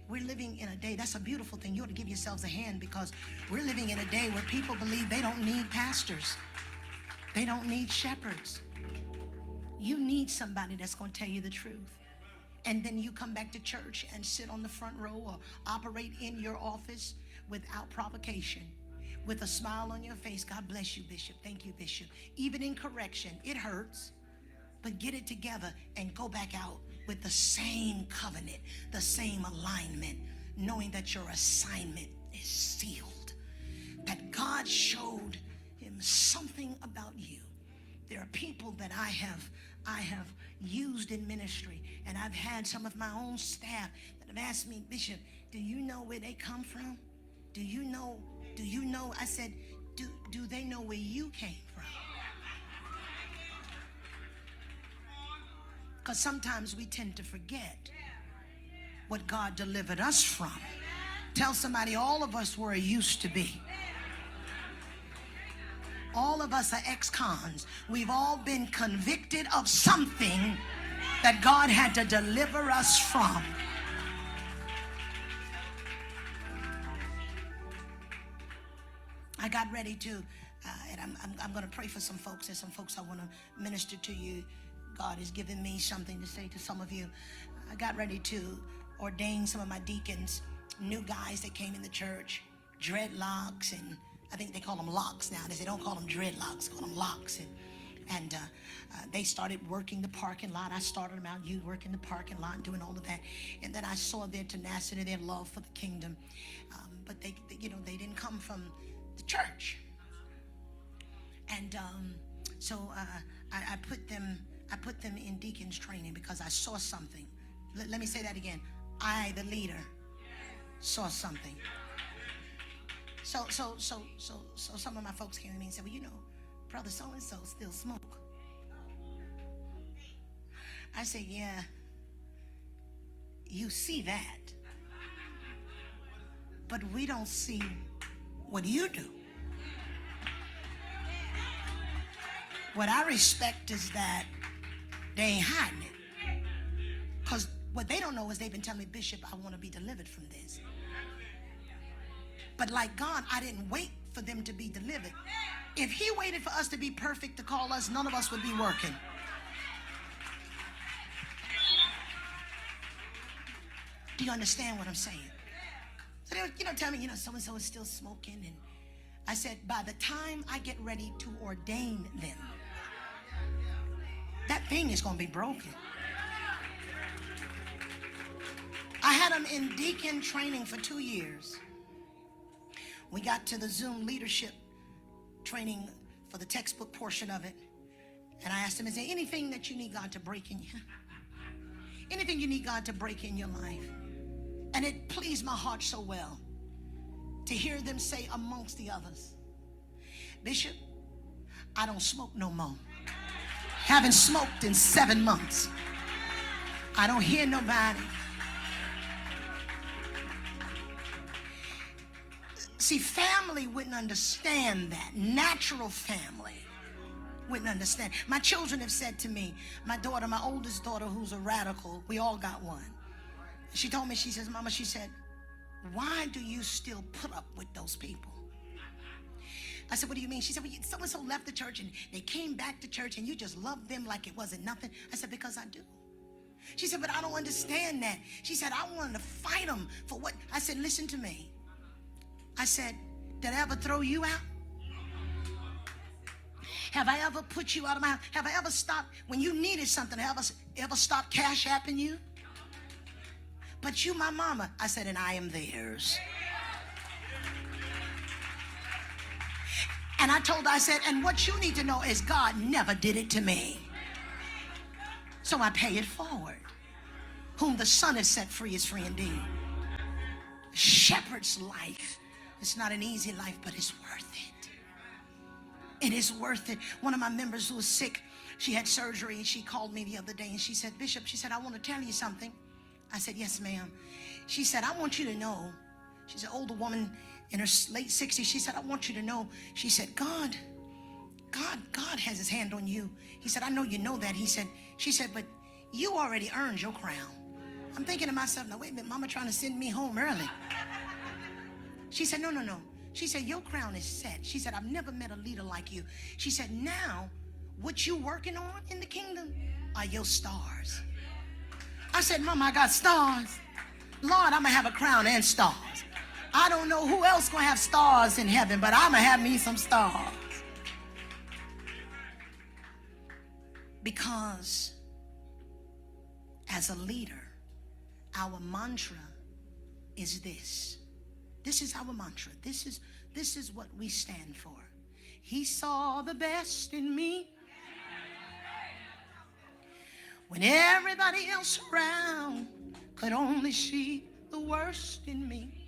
we're living in a day, that's a beautiful thing. You ought to give yourselves a hand, because we're living in a day where people believe they don't need pastors. They don't need shepherds. You need somebody that's going to tell you the truth. And then you come back to church and sit on the front row or operate in your office without provocation, with a smile on your face. God bless you, Bishop. Thank you, Bishop. Even in correction, it hurts, but get it together and go back out with the same covenant, the same alignment, knowing that your assignment is sealed, that God showed him something about you. There are people that I have used in ministry, and I've had some of my own staff that have asked me, Bishop, do you know where they come from? Do you know? I said, do they know where you came from? Because sometimes we tend to forget what God delivered us from. Tell somebody, all of us were a used to be. All of us are ex-cons. We've all been convicted of something that God had to deliver us from. I got ready to, and I'm going to pray for some folks. There's some folks I want to minister to you. God has given me something to say to some of you. I got ready to ordain some of my deacons, new guys that came in the church, dreadlocks, and I think they call them locks now. They don't call them dreadlocks, call them locks. And they started working the parking lot. I started them out, you working the parking lot and doing all of that. And then I saw their tenacity, their love for the kingdom. But they didn't come from the church. And so I put them in deacons training because I saw something. Let me say that again. I, the leader, saw something. So some of my folks came to me and said, well, brother so-and-so still smoke. I said, yeah, you see that, but we don't see what you do. What I respect is that they ain't hiding it. Because what they don't know is they've been telling me, Bishop, I want to be delivered from this. But like God, I didn't wait for them to be delivered. If he waited for us to be perfect to call us, none of us would be working. Do you understand what I'm saying? So they would, tell me, so-and-so is still smoking. And I said, by the time I get ready to ordain them, that thing is going to be broken. I had them in deacon training for 2 years. We got to the Zoom leadership training for the textbook portion of it. And I asked them, is there anything that you need God to break in you? Anything you need God to break in your life? And it pleased my heart so well to hear them say amongst the others, Bishop, I don't smoke no more. Haven't smoked in 7 months. I don't hear nobody. See, family wouldn't understand that. Natural family wouldn't understand. My children have said to me, my daughter, my oldest daughter, who's a radical, we all got one. She told me, she says, Mama, she said, why do you still put up with those people? I said, what do you mean? She said, well, so-and-so left the church and they came back to church and you just loved them like it wasn't nothing. I said, because I do. She said, but I don't understand that. She said, I wanted to fight them for what? I said, listen to me. I said, did I ever throw you out? Have I ever put you out of my house? Have I ever stopped when you needed something? Have I ever stopped cash apping you? But you, my mama. I said, and I am theirs. And I told her, I said, and what you need to know is God never did it to me. So I pay it forward. Whom the Son has set free is free indeed. Shepherd's life. It's not an easy life, but it's worth it. It is worth it. One of my members who was sick, she had surgery, and she called me the other day, and she said, Bishop, she said, I want to tell you something. I said, yes, ma'am. She said, I want you to know. She's an older woman in her late 60s. She said, I want you to know. She said, God has his hand on you. He said, I know you know that. She said, but you already earned your crown. I'm thinking to myself, now wait a minute, mama trying to send me home early. She said, no, no, no. She said, your crown is set. She said, I've never met a leader like you. She said, now what you working on in the kingdom are your stars. I said, Mama, I got stars. Lord, I'm going to have a crown and stars. I don't know who else going to have stars in heaven, but I'm going to have me some stars. Because as a leader, our mantra is this. This is our mantra. This is what we stand for. He saw the best in me when everybody else around could only see the worst in me.